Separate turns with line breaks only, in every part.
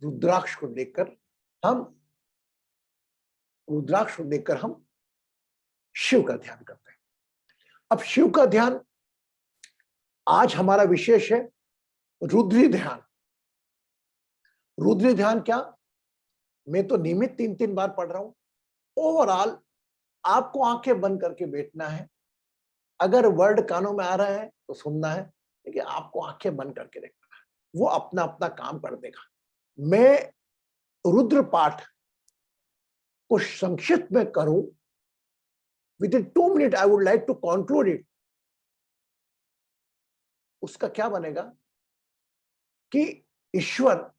रुद्राक्ष को देखकर हम रुद्राक्ष को देखकर हम शिव का ध्यान करते हैं। अब शिव का ध्यान आज हमारा विशेष है रुद्री ध्यान। रुद्री ध्यान क्या, मैं तो नियमित 3-3 बार पढ़ रहा हूं। ओवरऑल आपको आंखें बंद करके बैठना है। अगर वर्ड कानों में आ रहा है तो सुनना है, लेकिन आपको आंखें बंद करके देखना है, वो अपना अपना काम कर देगा। मैं रुद्र पाठ को संक्षिप्त में करूं, within 2 minute I would like to conclude it. उसका क्या बनेगा कि ईश्वर,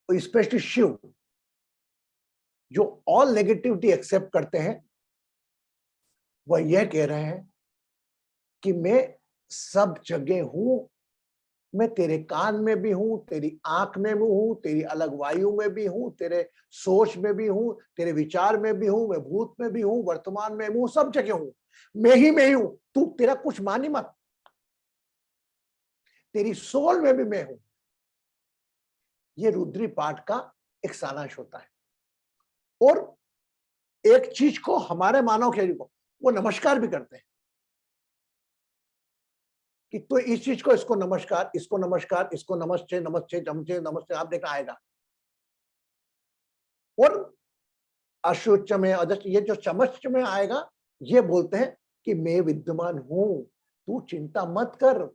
स्पेशली शिव, जो ऑल नेगेटिविटी एक्सेप्ट करते हैं, वह यह कह रहे हैं कि मैं सब जगह हूं, मैं तेरे कान में भी हूं, तेरी आंख में भी हूं, तेरी अलग वायु में भी हूं, तेरे सोच में भी हूं, तेरे विचार में भी हूं, मैं भूत में भी हूं, वर्तमान में हूं, सब जगह हूं, मैं ही हूं। तू तेरा कुछ मान ही मत, तेरी सोल में भी मैं हूं। ये रुद्री पाठ का एक सारांश होता है। और एक चीज को हमारे मानव के को वो नमस्कार भी करते हैं कि तो इस चीज को, इसको नमस्कार, इसको नमस्कार, इसको नमस्ते, नमस्ते, नमस्ते, नमस्ते, आप देखना आएगा। और अशुच में, ये जो चमच में आएगा, ये बोलते हैं कि मैं विद्यमान हूं, तू चिंता मत कर।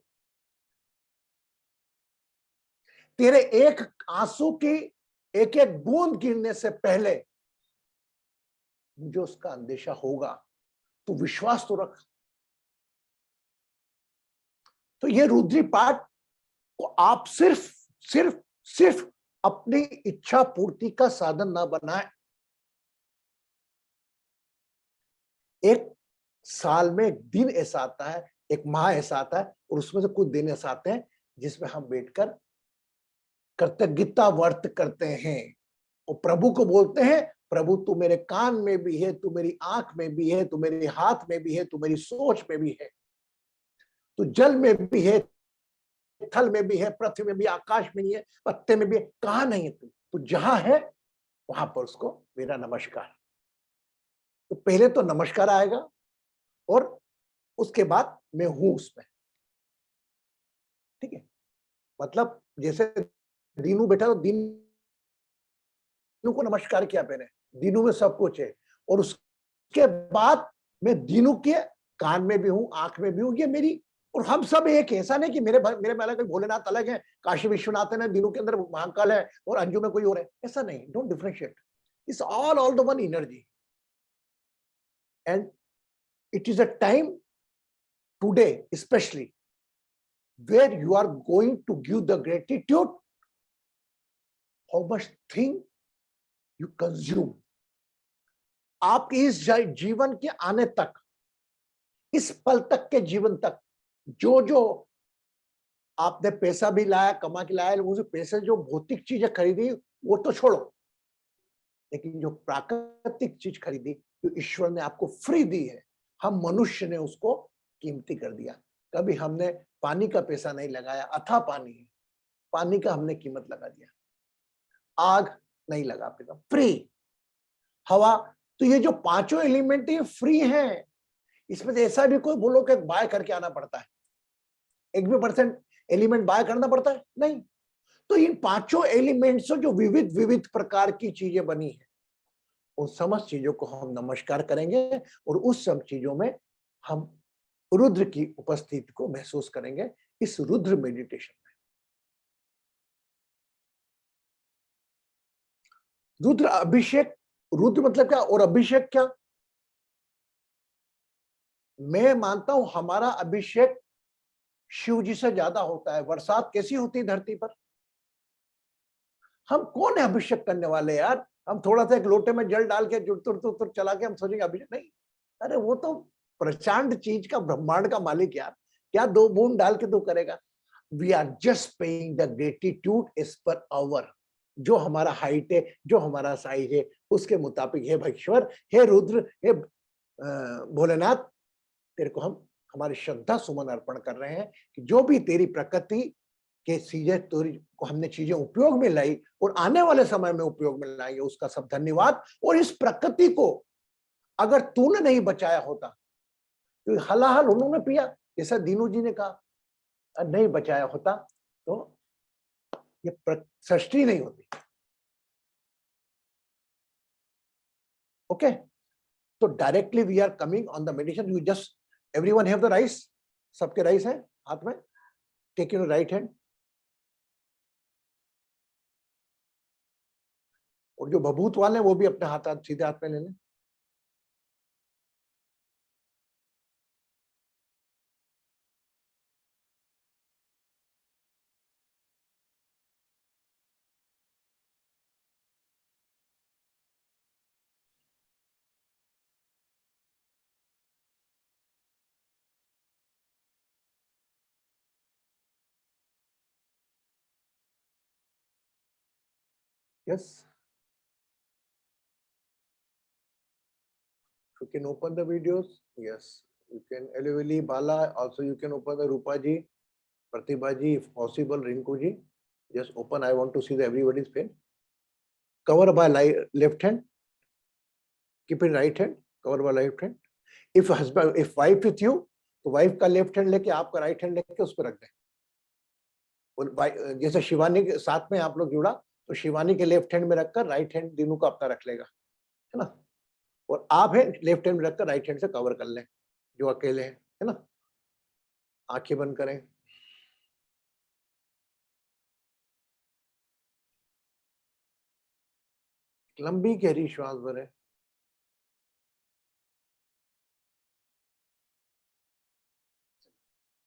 तेरे एक आंसू की एक एक बूंद गिरने से पहले मुझे उसका अंदेशा होगा, तू विश्वास तो रख। तो ये रुद्री पाठ को आप सिर्फ सिर्फ सिर्फ अपनी इच्छा पूर्ति का साधन ना बनाए। एक साल में एक दिन ऐसा आता है, एक माह ऐसा आता है, और उसमें से कुछ दिन ऐसा आते हैं जिसमें हम बैठकर कृतज्ञता व्रत करते हैं और प्रभु को बोलते हैं, प्रभु तू मेरे कान में भी है, तू मेरी आंख में भी है, तू मेरे हाथ में भी है, तू मेरी सोच में भी है, तू जल में भी है, थल में भी है, पृथ्वी में भी, आकाश में भी है, पत्ते में भी है, कहां नहीं है तू? तो जहां है वहां पर उसको मेरा नमस्कार। तो पहले तो नमस्कार आएगा और उसके बाद मैं हूं उसमें। ठीक है, मतलब जैसे दीनू बैठा तो दीनू को नमस्कार किया मैंने, दीनू में सब कुछ है। और उसके बाद मैं दीनू के कान में भी हूं, आंख में भी हूं, ये मेरी, और हम सब एक है। ऐसा नहीं कि मेरे में अलग है, भोलेनाथ अलग है, काशी विश्वनाथ है, दीनू के अंदर महाकाल है और अंजू में कोई और है, ऐसा नहीं। Don't differentiate, it's all the one energy. And it is a time today especially where you are going to give the gratitude how much thing you consume। आपके इस जीवन के आने तक, इस पल तक के जीवन तक, जो जो आपने पैसा भी लाया, कमा के लाया, उस पैसे जो भौतिक चीजें खरीदी वो तो छोड़ो, लेकिन जो प्राकृतिक चीज खरीदी, जो ईश्वर ने आपको फ्री दी है, हम मनुष्य ने उसको कीमती कर दिया। कभी हमने पानी का पैसा नहीं लगाया, अथाह पानी है, पानी का हमने कीमत लगा दिया। आग नहीं लगा पैसा, फ्री। हवा, तो ये जो पांचों एलिमेंट ये फ्री हैं। इसमें से ऐसा भी कोई बोलो कि बाय करके आना पड़ता है, 1% एलिमेंट बाय करना पड़ता है? नहीं। तो इन पांचों एलिमेंट्स से जो विविध विविध प्रकार की चीजें बनी है, उन समस्त चीजों को हम नमस्कार करेंगे और उस सब चीजों में हम रुद्र की उपस्थिति को महसूस करेंगे इस रुद्र मेडिटेशन में। रुद्र अभिषेक, रुद्र मतलब क्या और अभिषेक क्या? मैं मानता हूं हमारा अभिषेक शिव जी से ज्यादा होता है। बरसात कैसी होती है धरती पर? हम कौन है अभिषेक करने वाले यार? हम थोड़ा सा एक लोटे में जल डाल के तुर चला के हम सोचेंगे अभिषेक? नहीं, अरे वो तो प्रचंड चीज का, ब्रह्मांड का मालिक यार, क्या 2 बूंद डाल के तो करेगा? We are just paying the gratitude as per our. जो हमारा हाइट है, जो हमारा साइज है, उसके मुताबिक हे भगवान, हे रुद्र, हे भोलेनाथ, तेरे को हम हमारी श्रद्धा सुमन अर्पण कर रहे हैं कि जो भी तेरी प्रकृति कि चीजें को हमने चीजें उपयोग में लाई और आने वाले समय में उपयोग में लाएंगे, उसका सब धन्यवाद। और इस प्रकृति को अगर तूने नहीं बचाया होता, तो हलाहल उन्होंने पिया, जैसा दीनू जी ने कहा, नहीं बचाया होता तो ये सृष्टि नहीं होती। ओके, तो directly we are coming on the meditation. You just everyone have the rice, सबके राइस है हाथ में, टेक इन राइट हैंड, और जो बभूत वाले हैं वो भी अपने हाथ सीधे हाथ में ले लें। Yes, you can open the videos. Yes, you can elevely Bala. Also, you can open the Rupa ji, Pratibha ji, if possible, Rinku ji. Just open. I want to see the everybody's face. Cover by left hand. Keep it right hand. Cover by left hand. If husband, if wife with you, तो wife का left hand लेके आपका right hand लेके उस पर रख दें। और जैसे शिवानी के साथ में आप लोग जुड़ा, तो शिवानी के लेफ्ट हैंड में रखकर राइट हैंड दिनों को अपना रख लेगा, है ना। और आप है लेफ्ट हैंड में रखकर राइट हैंड से कवर कर लें जो अकेले हैं, है ना। आंखें बंद करें। लंबी गहरी श्वास भरें।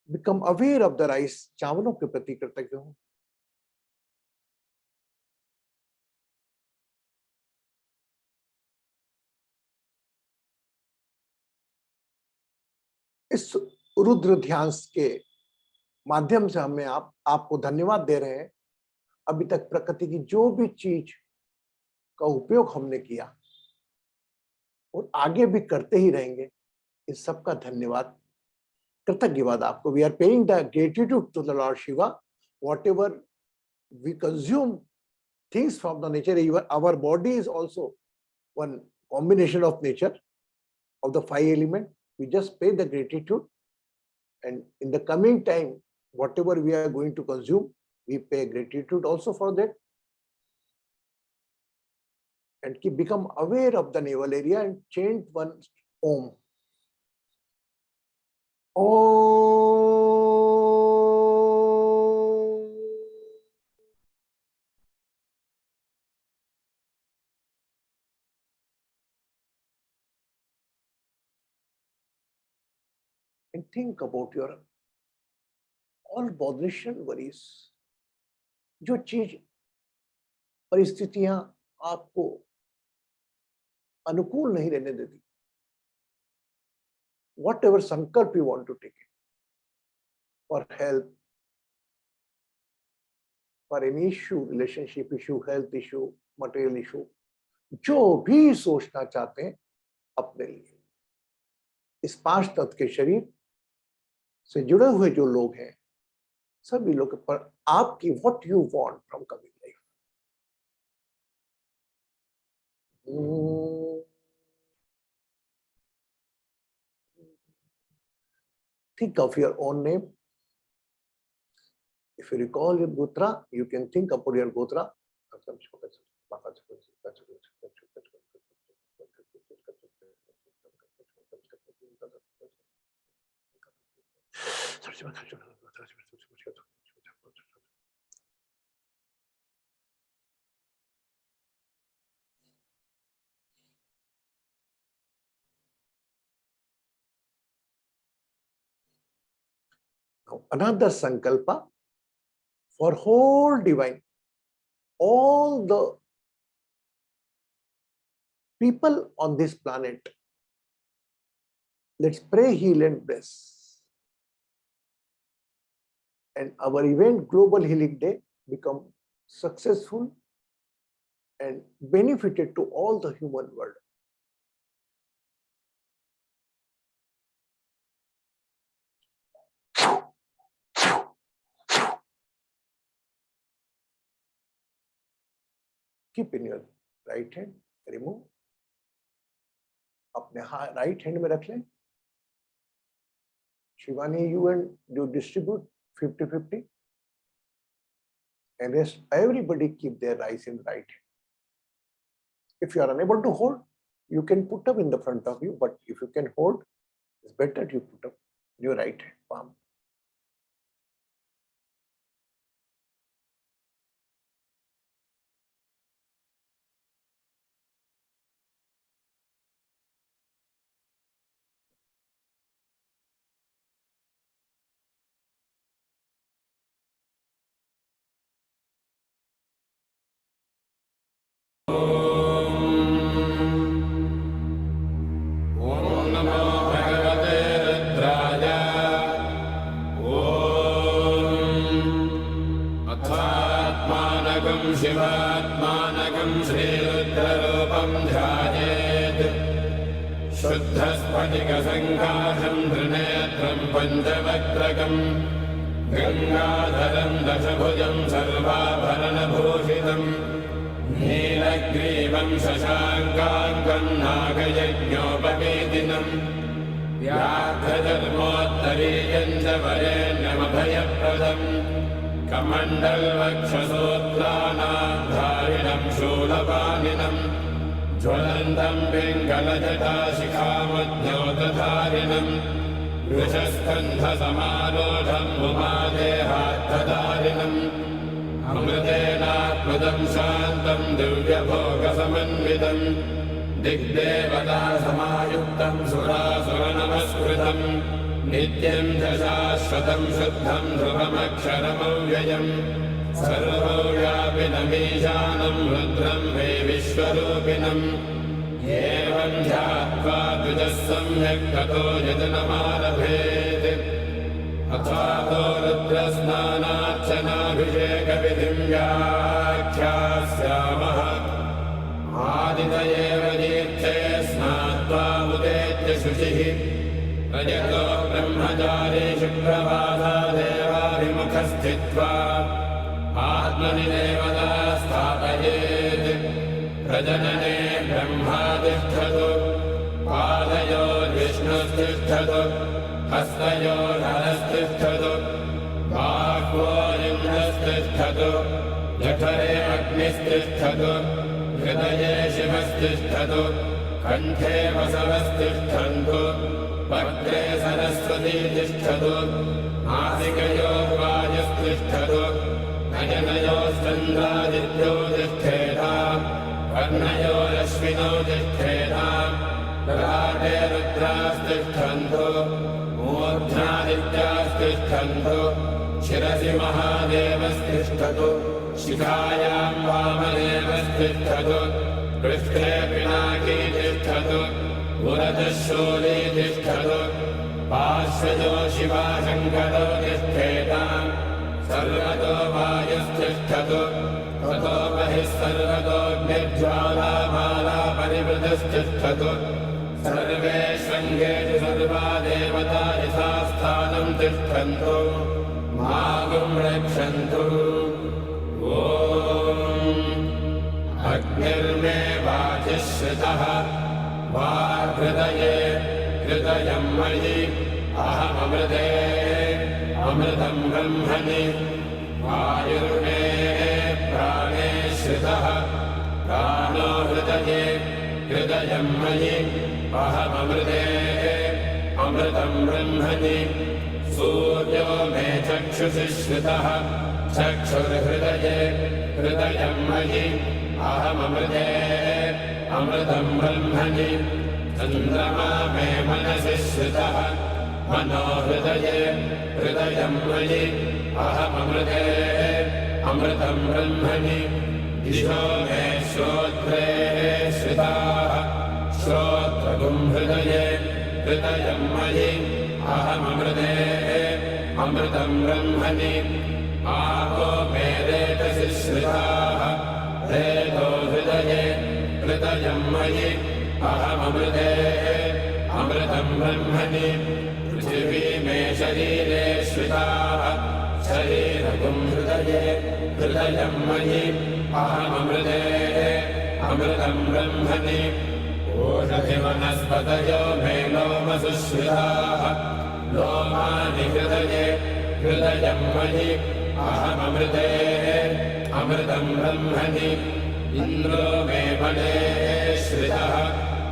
Become aware of the rice, चावलों के प्रति कृतज्ञ हूं। इस रुद्र ध्यान के माध्यम से हमें आपको धन्यवाद दे रहे हैं। अभी तक प्रकृति की जो भी चीज का उपयोग हमने किया और आगे भी करते ही रहेंगे, इस सब का धन्यवाद, कृतज्ञवाद आपको। We are paying the gratitude to the lord Shiva. Whatever we consume things from the nature, even our body is also one combination of nature, of the 5 elements. We just pay the gratitude, and in the coming time, whatever we are going to consume, we pay gratitude also for that, and become aware of the navel area and chant one Om. And think about your all botheration worries, जो चीज परिस्थितियां आपको अनुकूल नहीं रहने देती, whatever संकल्प you want to take it, for health, for any issue, relationship issue, health issue, material issue, जो भी सोचना चाहते हैं अपने लिए, इस 5 तत्व के शरीर से जुड़े हुए जो लोग हैं, सभी लोग पर आपकी what you want from coming life. Think of your own name. If you recall your Gotra, you can think about your Gotra. Now, another sankalpa for whole divine, all the people on this planet. Let's pray, heal, and bless. And our event, Global Healing Day, become successful and benefited to all the human world. Keep in your right hand, remove, अपने right hand में रख लें। Shivani, you and you distribute 50-50, and rest everybody keep their rice in right hand. If you are unable to hold, you can put up in the front of you, but if you can hold, it's better you put up your right hand palm.
शिवात्मानकं श्रीरुद्ररूपं ध्यायेत् शुद्धस्फटिकसङ्काशं त्रिनेत्रं पञ्चवक्त्रकं गङ्गाधरं दशभुजं सर्वाभरणभूषितं नीलग्रीवं शशाङ्काङ्कं नागयज्ञोपवेदिनं व्याघ्रधर्मोत्तरीयं च वरेण्यमभयप्रदम् कमण्डलवक्षसूत्राणाधारिणं शूलपाणिनं ज्वलन्तं पिङ्गलजटाशिखामद्योतधारिणं वृषस्कन्धसमारोढं उमादेहार्थधारिणम् अमृतेनात्मदं शान्तं दिव्यभोगसमन्वितं दिग्देवतासमायुक्तं सुरासुरनमस्कृतं नित्यं च शाश्वतं शुद्धं ध्रुवमक्षरमव्ययम् सर्वव्यापिनमीशानं रुद्रं वै विश्वरूपिणम् एवं ध्यात्वा द्विजः सम्यक् ततो यजनमारभेत् अथातो रुद्रस्नानार्चनाभिषेकविधिं व्याख्यास्यामः आदितयेव दीर्थे स्नात्वा उदेत्य शुचिः प्रयतो ब्रह्मचारी शुक्रवासादेवाभिमुखस्थित्वा आत्मनि देवता स्थापयेत् प्रजनने ब्रह्मा तिष्ठतु पादयोर्विष्णुस्तिष्ठतु हस्तयोर्हरस्तिष्ठतु बाह्वोरिन्द्रस्तिष्ठतु जठरे अग्निस्तिष्ठतु हृदये शिवस्तिष्ठतु कण्ठे वसवस्तिष्ठन्तु वक्त्रे सरस्वती तिष्ठतु नासिकयोः वायुस्तिष्ठतु नयनयोश्चन्द्रादित्यो तिष्ठेताम् कर्णयोरश्विनो तिष्ठेताम् ललाटे रुद्रास्तिष्ठन्तु मूर्ध्नादित्यास्तिष्ठन्तु शिरसि महादेवस्तिष्ठतु शिखायां वामदेवस्तिष्ठतु पृष्ठे पिनाकी तिष्ठतु पुरतः शूली तिष्ठतु पार्श्वजो शिवाशङ्करो तिष्ठेताम् सर्वतो वायुस्तिष्ठतु ततो बहिः सर्वतोऽग्निज्वालामाला परिवृतस्तिष्ठतु सर्वेष्वङ्गेषु सर्वा देवता यथास्थानं तिष्ठन्तु मागुं रक्षन्तु ॐ अग्निर्मे वाचिः श्रितः वाहृदये हृदयं मयि अहममृते अमृतं ब्रह्मणि वायुर्मे प्राणे श्रितः प्राणो हृदये हृदयं मयि अहममृते अमृतं ब्रह्मणि सूर्यो मे चक्षुषि श्रितः चक्षुर्हृदये हृदयं मयि अहममृते अमृतं ब्रह्मणि चन्द्रमा मे मनसि श्रितः मनो हृदये हृदयं मयि अहममृते अमृतं ब्रह्मणि दिशो मे श्रोत्रे श्रिताः श्रोत्रगुं हृदये हृदयं मयि अहममृते अमृतं ब्रह्मणि आपो मे रेतसि श्रिताः रेतो हृदये हृदयं मयि अहममृते अमृतं ब्रह्मणि पृथिवी मे शरीरे श्रिताः शरीरगुं हृदये हृदयं मयि अहममृते अमृतं ब्रह्मणि ओषधिवनस्पतयो मे लोमसुश्रिताः लोमानि हृदये हृदयं मयि अहममृते अमृतं ब्रह्मणि इन्द्रो मे बले श्रितः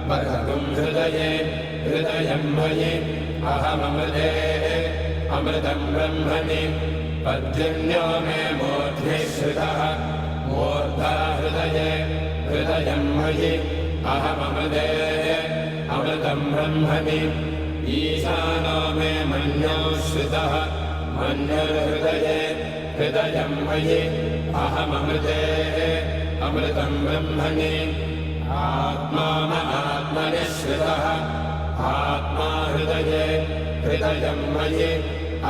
बद्धुं हृदये हृदयं मयि अहममृते अमृतं ब्रह्मणि पर्जन्यो मे मूर्ध्नि श्रितः मूर्धा हृदये हृदयं मयि अहममृते अमृतं ब्रह्मणि ईशानो मे मन्यो श्रितः मन्युर्हृदये हृदयं मयि अहममृते अमृतं ब्रह्मणि आत्मा आत्मनि श्रितः आत्मा हृदये हृदयं मयि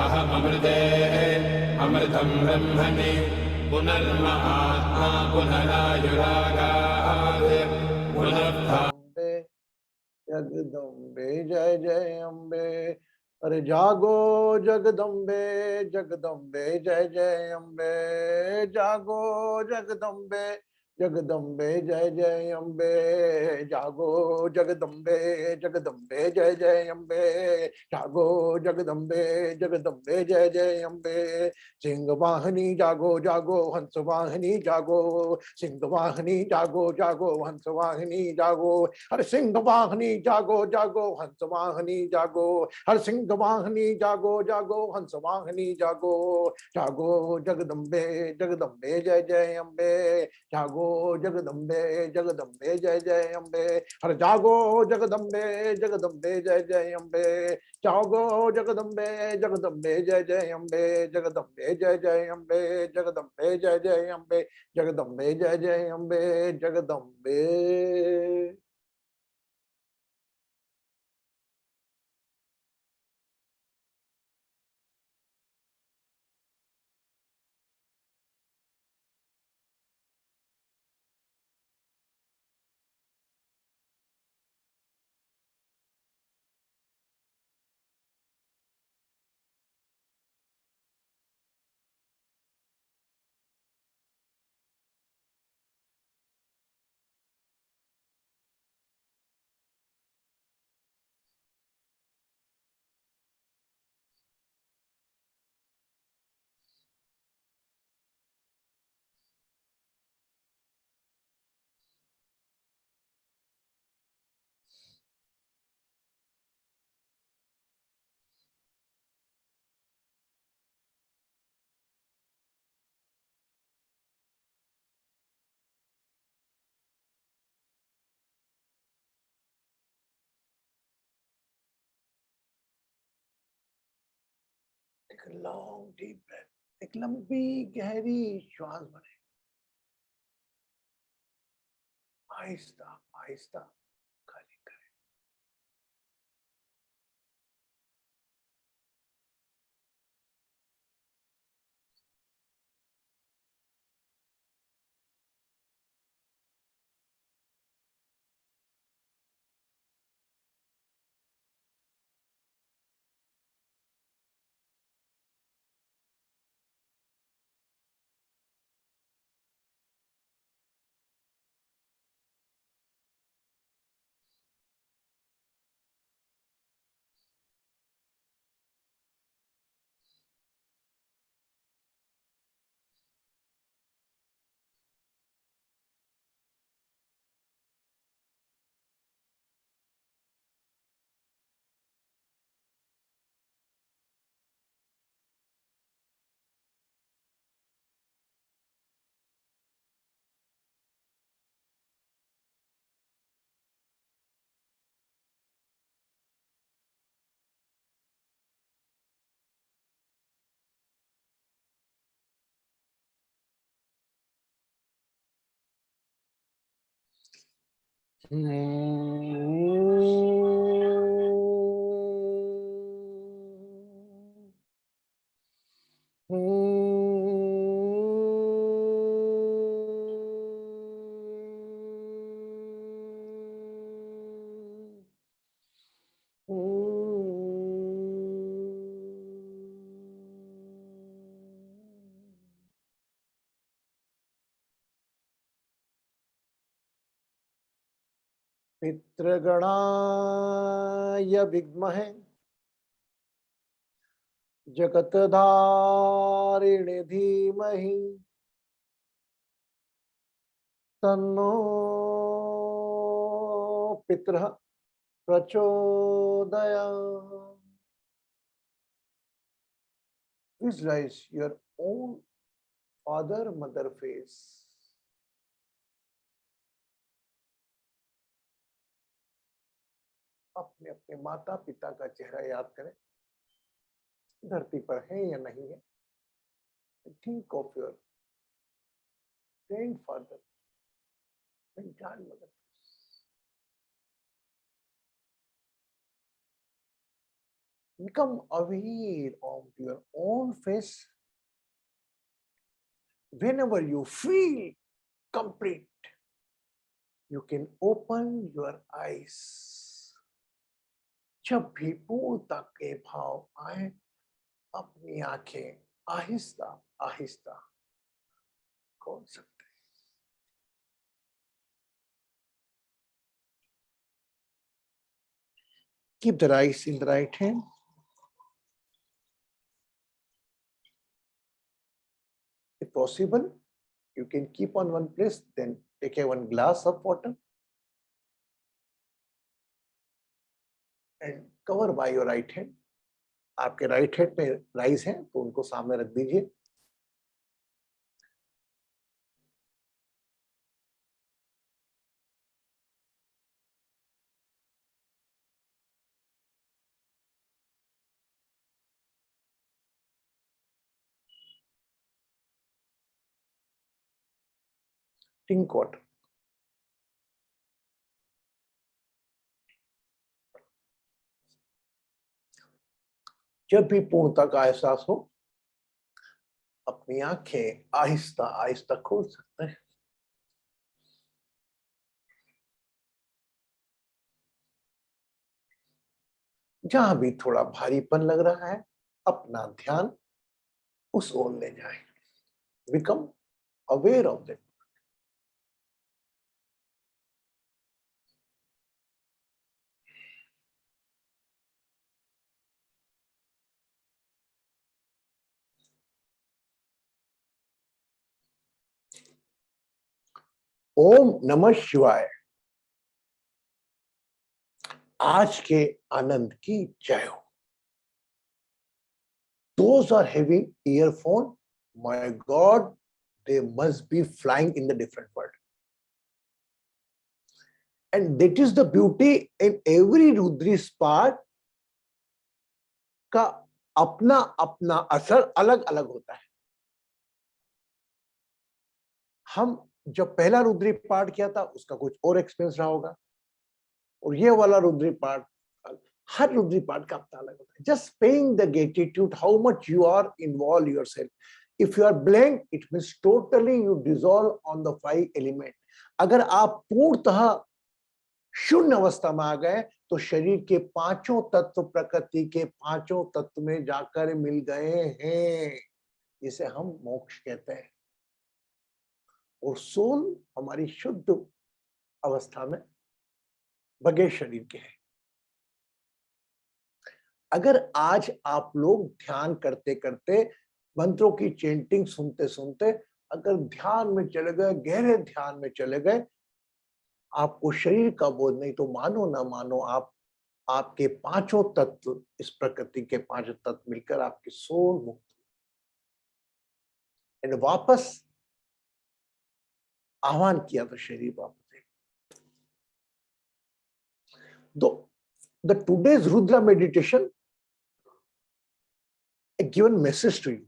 अहममृते अमृतं ब्रह्मणि पुनर्म आत्मा पुनरायुरागात् पुनः
अम्बे जगदम्बे जय जय अम्बे। अरे जागो जगदम्बे जगदम्बे जय जय अम्बे। जागो जगदम्बे जगदम्बे जय जय अम्बे। जागो जगदम्बे जगदम्बे जय जय अम्बे। जागो जगदम्बे जगदम्बे जय जय अम्बे। सिंह वाहिनी जागो जागो हंस वाहिनी जागो। सिंह वाहिनी जागो जागो हंस वाहिनी जागो। हर सिंह वाहिनी जागो जागो हंस वाहिनी जागो। हर सिंह वाहिनी जागो जागो हंस वाहिनी जागो। जागो जगदम्बे जगदम्बे जय जय अम्बे। जागो जगदम्बे जगदम्बे जय जय अम्बे। हर जागो जगदम्बे जगदम्बे जय जय अम्बे। जागो जगदम्बे जगदम्बे जय जय अम्बे। जगदम्बे जय जय अम्बे जगदम्बे जय जय अम्बे। जगदम्बे जय जय अम्बे जगदम्बे। एक लॉन्ग डीप ब्रेथ, एक लंबी गहरी श्वास भरे। आहिस्ता आहिस्ता खाली करें। पितृगणाय विद्महे जगतधारिणे धीमहि तन्नो पितरः प्रचोदयात्. Visualize your own father mother face. अपने अपने माता पिता का चेहरा याद करें, धरती पर है या नहीं है. Think of your grandfather and grandmother. Become aware of your own face. Whenever you feel complete, you can open your eyes. जब भी पूर्णता के भाव आए, अपनी आंखें आहिस्ता आहिस्ता खोल सकते हैं. Keep the eyes in the right hand. If possible, you can keep on one place, then take a one glass of water and cover by your right hand. आपके राइट हैंड में राइस हैं तो उनको सामने रख दीजिए. Drink water. जब भी पूर्णता का एहसास हो, अपनी आंखें आहिस्ता आहिस्ता खोल सकते हैं. जहां भी थोड़ा भारीपन लग रहा है, अपना ध्यान उस ओर ले जाएं. Become aware of that. ओम नमः शिवाय. आज के आनंद की जय हो. Those are having earphone, my God, they must be flying in the different world. And that is the beauty in every Rudri's part का अपना अपना असर अलग अलग होता है. हम जब पहला रुद्री पाठ किया था उसका कुछ और एक्सपीरियंस रहा होगा, और ये वाला रुद्री पाठ, हर रुद्री पाठ का अपना अलग होता है. Just paying the gratitude how much you are involve yourself. If you are blank, it means totally you dissolve on the 5 element. अगर आप पूर्णतः शून्य अवस्था में आ गए तो शरीर के पांचों तत्व प्रकृति के पांचों तत्व में जाकर मिल गए हैं, जिसे हम मोक्ष कहते हैं. और सोल हमारी शुद्ध अवस्था में बगैर शरीर के है. अगर आज आप लोग ध्यान करते करते मंत्रों की चेंटिंग सुनते सुनते अगर ध्यान में चले गए, गहरे ध्यान में चले गए, आपको शरीर का बोध नहीं तो मानो ना मानो आपके पांचों तत्व, इस प्रकृति के पांचों तत्व मिलकर आपकी सोल मुक्त एंड वापस आह्वान किया तो शरीर वापस. The today's Rudra meditation, a given message to you.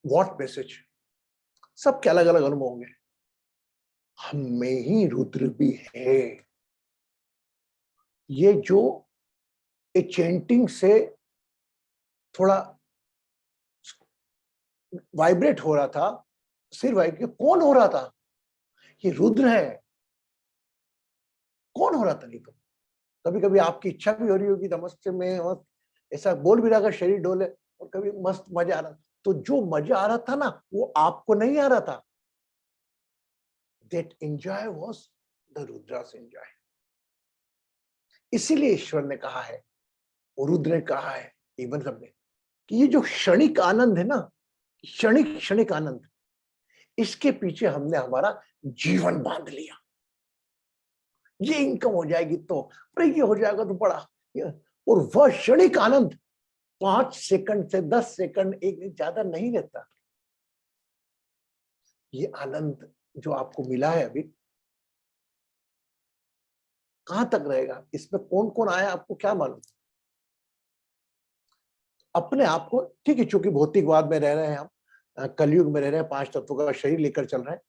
What message? सबके अलग अलग अनुभव होंगे. हम में ही रुद्र भी है. ये जो एक चेंटिंग से थोड़ा वाइब्रेट हो रहा था, सिर वाइब्रेट कौन हो रहा था? ये रुद्र है. कौन हो रहा था? नहीं तो कभी कभी आपकी इच्छा भी हो रही होगी नमस्ते में, और ऐसा बोल भी रहा था शरीर डोले, और कभी मस्त मजा आ रहा. तो जो मजा आ रहा था ना, वो आपको नहीं आ रहा था, That enjoy was the Rudra's enjoy. इसीलिए ईश्वर ने कहा है, रुद्र ने कहा है, इवन सबने, कि ये जो क्षणिक आनंद है ना, क्षणिक आनंद, इसके पीछे हमने हमारा जीवन बांध लिया। ये इनकम हो जाएगी तो, अरे ये हो जाएगा तो बड़ा, और वह क्षणिक आनंद 5 सेकंड से 10 सेकंड, एक दिन ज्यादा नहीं रहता। ये आनंद जो आपको मिला है अभी, कहां तक रहेगा? इसमें कौन कौन आया आपको क्या मालूम? अपने आप को, ठीक है, चूंकि भौतिकवाद में रह रहे हैं हम, कलयुग में रह रहे हैं, 5 तत्वों का शरीर लेकर चल रहे हैं,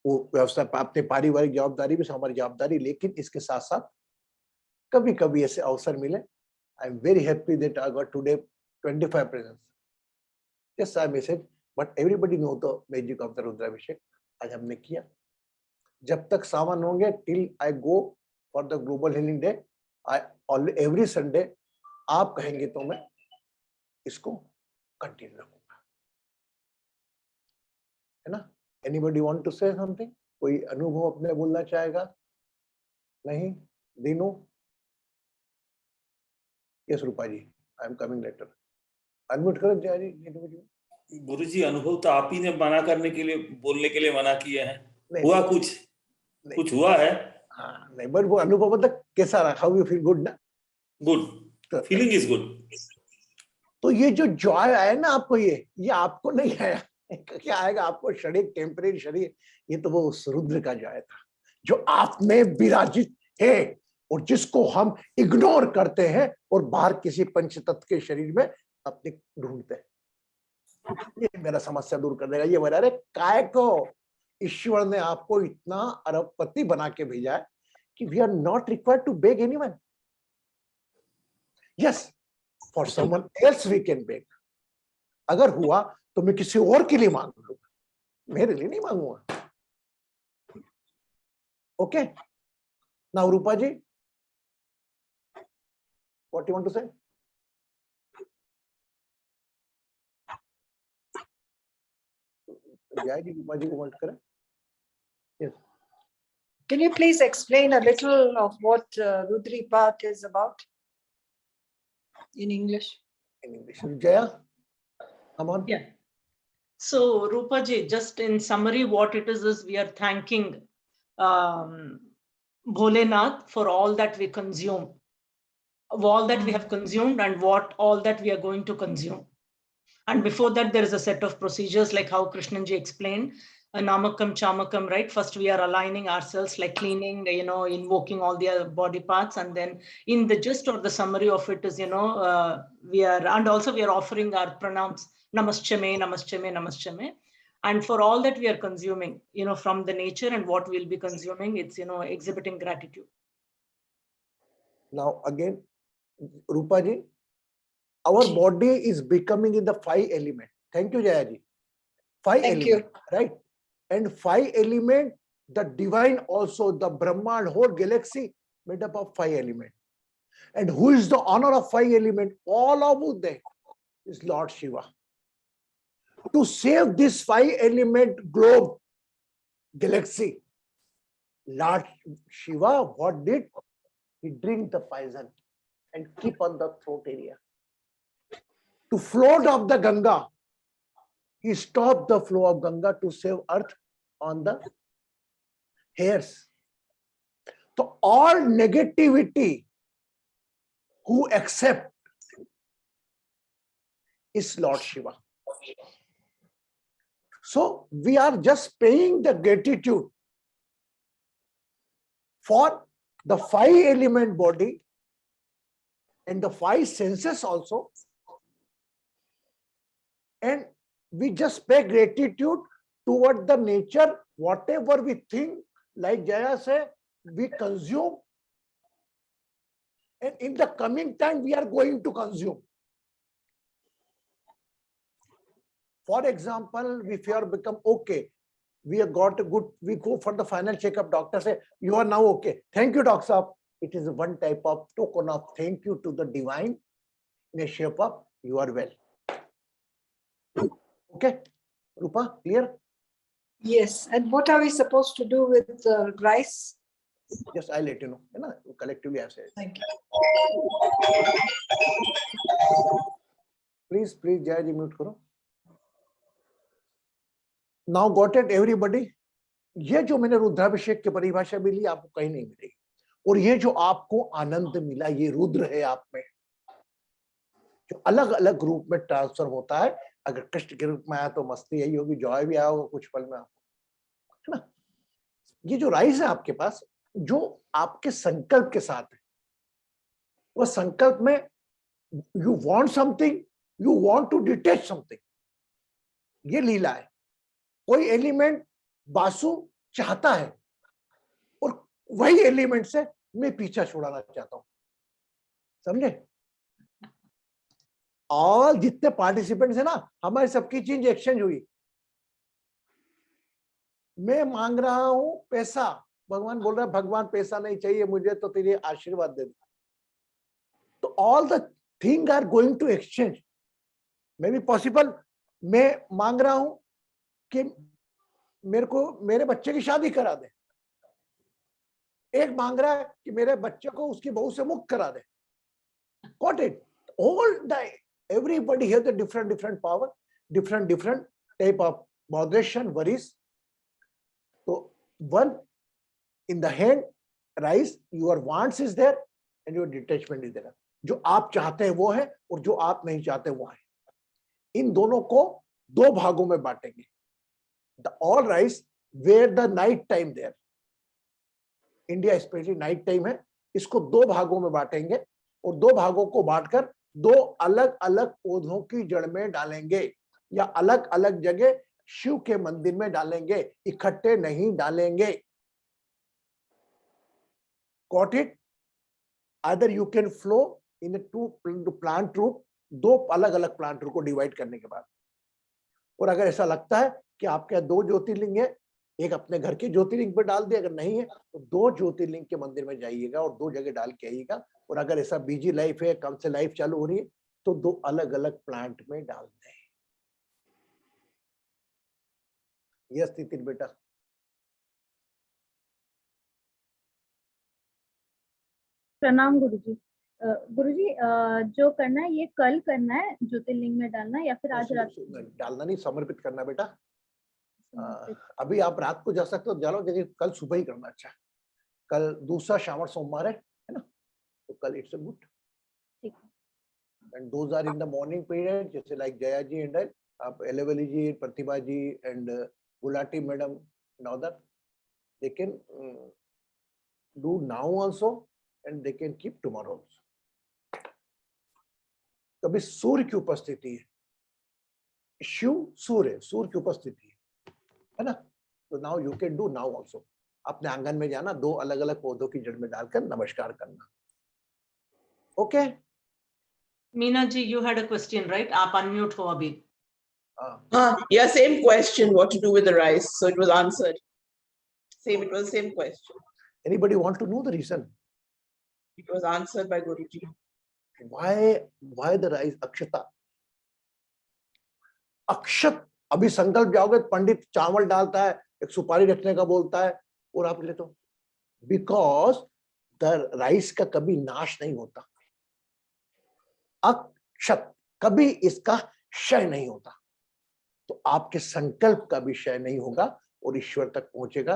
वो व्यवसाय, अपने पारिवारिक जवाबदारी भी हमारी जवाबदारी, लेकिन इसके साथ साथ कभी कभी ऐसे अवसर मिले। I am very happy that I got today 25 presence. Yes I message, but everybody know the magic of the Rudrabhishek. आज हमने किया। जब तक सावन होंगे, till I go for the global healing day, I every Sunday, आप कहेंगे तो मैं इसको कंटिन्यू रखूंगा, है ना? Anybody want to say something? कोई अनुभव अपने बोलना चाहेगा? नहीं? Dinu? Yes Rupa ji, I am coming letter. Unmute करो जया जी।
गुरुजी, अनुभव तो आप ही ने मना करने के लिए, बोलने के लिए मना किए हैं। हुआ कुछ हुआ है?
हाँ, नहीं, बट वो अनुभव मतलब कैसा रहा? How you feel? गुड ना?
Good, feeling is good.
तो ये जो जॉय आया ना आपको, ये आपको नहीं आया। क्या आएगा आपको? क्षणिक टेम्परेरी शरीर, ये तो वो उस रुद्र का जॉय था जो आप में विराजित है, और जिसको हम इग्नोर करते हैं और बाहर किसी पंचतत्व के शरीर में अपने ढूंढते हैं। ये मेरा समस्या दूर कर देगा। ये बता रहे काय को ईश्वर ने आपको इतना अरबपति बना के भेजा है कि we are not required to beg anyone. Yes, for someone else we can beg. अगर हुआ तो मैं किसी और के लिए मांग लूंगा, मेरे लिए नहीं मांगूंगा। Okay, now Rupa ji, what you want to say? Jay जी, रूपा जी को वांट करें। Yes.
Can you please explain a little of what Rudri Path is about in English?
In English. Jaya, come on.
Yeah. So Rupa ji, just in summary, what it is we are thanking Bholenath for all that we consume, of all that we have consumed and what all that we are going to consume. And before that, there is a set of procedures like how Krishnan ji explained, Namakam, Chamakam, right? First, we are aligning ourselves, like cleaning, invoking all the body parts. And then in the gist or the summary of it is, we are offering our pranams, Namaschame, Namaschame, Namaschame. And for all that we are consuming, from the nature and what we'll be consuming, it's, exhibiting gratitude.
Now, again, Rupa ji, our body is becoming in the 5 element. Thank you, Jaya ji. 5
Thank
element,
you.
right? And 5 element, the divine also, the Brahman, whole galaxy made up of 5 element. And who is the honor of 5 element? All of them is Lord Shiva. To save this 5 element globe, galaxy, Lord Shiva, what did? He drink the poison and keep on the throat area. To float off the Ganga, he stopped the flow of Ganga to save earth on the hairs. So all negativity who accept is Lord Shiva. So we are just paying the gratitude for the 5 element body and the 5 senses also. And we just pay gratitude toward the nature, whatever we think, like Jaya said, we consume. And in the coming time, we are going to consume. For example, if you are become okay, we have got a good, we go for the final checkup, doctor say, you are now okay. Thank you, Dr. Saab. It is one type of token of thank you to the divine in a shape of you are well. Okay, Rupa, clear?
Yes, and what are we supposed to do with rice?
Just I'll let you know, है ना, collectively I've said.
Thank you.
Please जय जी mute करो. Now got it everybody? ये जो मैंने रुद्राभिषेक की परिभाषा भी ली आपको कहीं नहीं मिलेगी, और ये जो आपको आनंद मिला ये रुद्र है आप में, जो अलग अलग रूप में ट्रांसफर होता है. अगर कृष्ण के रूप में आया तो मस्ती यही होगी, जॉय भी आया होगा कुछ पल में आपको, है ना. ये जो राइस है आपके पास, जो आपके संकल्प के साथ है, वो संकल्प में you want something, you want to detach something, ये लीला है. कोई एलिमेंट बासु चाहता है और वही एलिमेंट से मैं पीछा छुड़ाना चाहता हूं, समझे. ऑल जितने पार्टिसिपेंट्स है ना, हमारी सबकी चीज एक्सचेंज हुई. मैं मांग रहा हूं पैसा, भगवान बोल रहा है भगवान पैसा नहीं चाहिए मुझे, तो तेरे आशीर्वाद दे दे. तो all the thing are going to exchange. May be possible मैं मांग रहा हूं कि मेरे को मेरे बच्चे की शादी करा दे, एक मांग रहा है कि मेरे बच्चे को उसकी बहू से मुक्त करा दे. Got it? All the everybody has a different power, different type of moderation, worries. So one in the hand rise, your wants is there and your detachment is there. जो आप चाहते हैं वो है और जो आप नहीं चाहते वो है. इन दोनों को दो भागों में बांटेंगे. The all rise where the night time there. India specially night time है, इसको दो भागों में बांटेंगे और दो भागों को बांटकर दो अलग अलग पौधों की जड़ में डालेंगे या अलग अलग जगह शिव के मंदिर में डालेंगे, इकट्ठे नहीं डालेंगे. Got it? Either you can flow in a two plant root, दो अलग अलग प्लांट रूट को डिवाइड करने के बाद. और अगर ऐसा लगता है कि आपके दो ज्योतिर्लिंग है, एक अपने घर के ज्योतिर्लिंग पर डाल दे, अगर नहीं है तो दो ज्योतिर्लिंग के मंदिर में जाइएगा और दो जगह डाल के आइएगा. और अगर ऐसा बिजी लाइफ है, कम से लाइफ चालू हो रही है, तो दो अलग अलग प्लांट में डाल दें. यस नितिन बेटा.
प्रणाम गुरुजी. गुरुजी जो करना है ये कल करना है, ज्योतिर्लिंग में डालना या फिर आज रात?
डालना नहीं, समर्पित करना बेटा. अभी आप रात को जा सकते हो, जाओ, लेकिन कल सुबह ही करना. अच्छा, कल दूसरा श्रावण सोमवार है ना, तो कल इट्स अ गुड.
ठीक है.
And those are in the morning period, जैसे लाइक जया जी एंड आप एलेवली ji, Pratibha ji and Gulati madam and other, they can do now also and they can keep tomorrow also. कभी सूर्य की उपस्थिति है, शिव सूर्य, सूर्य की उपस्थिति है ना, तो now you can do now also. अपने आंगन में जाना, दो अलग अलग पौधों की जड़ में डालकर नमस्कार करना. Okay.
Meena ji, you had a question, right? आप unmute हो अभी.
Yeah, same question, what to do with the rice. So it was answered. Same, it was same question.
Anybody want to know the reason?
It was answered by Guruji.
Why the rice? अक्षता. अक्षत, अभी संकल्प जाओगे, पंडित चावल डालता है, एक सुपारी रखने का बोलता है, और आप ले तो. Because the rice का कभी नाश नहीं होता. अक्षत, कभी इसका क्षय नहीं होता. तो आपके संकल्प का भी क्षय नहीं होगा और ईश्वर तक पहुंचेगा,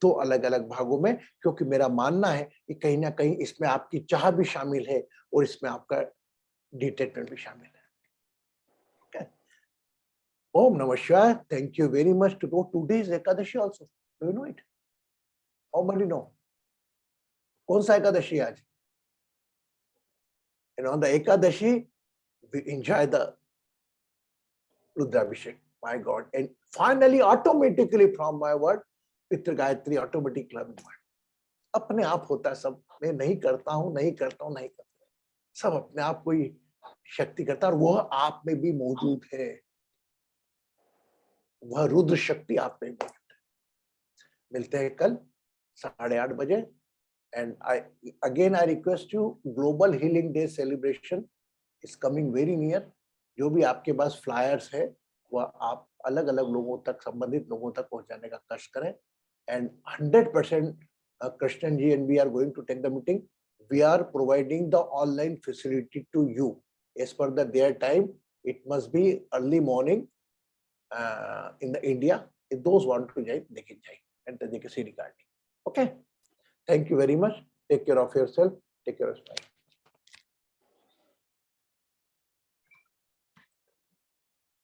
दो अलग अलग भागों में. क्योंकि मेरा मानना है कि कहीं ना कहीं इसमें आपकी चाह भी शामिल है और इसमें आपका डिटेचमेंट भी शामिल है. okay? Om Namah Shivaya. Thank you very much to know today's Ekadashi also. Do you know it? How many know? कौन सा एकादशी आज? And on the Ekadashi, we enjoy the Rudrabhishek. My God. And finally, automatically from my word, पितृ Gayatri automatically word. अपने आप होता है सब. मैं नहीं करता हूं, नहीं करता हूं, नहीं करता. सब अपने आप कोई शक्ति करता है और वह आप में भी मौजूद है. वह रुद्र शक्ति आप में मौजूद है. मिलते हैं कल 8:30 बजे. And I request you, Global Healing Day celebration is coming very near. जो भी आपके पास फ्लायर्स है वह आप अलग अलग लोगों तक, संबंधित लोगों तक पहुंचाने का कष्ट करें. And 100% Krishnan ji and we are going to take the meeting. We are providing the online facility to you as per their time. It must be early morning in the India. If those want to join, they can join at the JKC regarding. Okay. Thank you very much. Take care of yourself. Take care of yourself.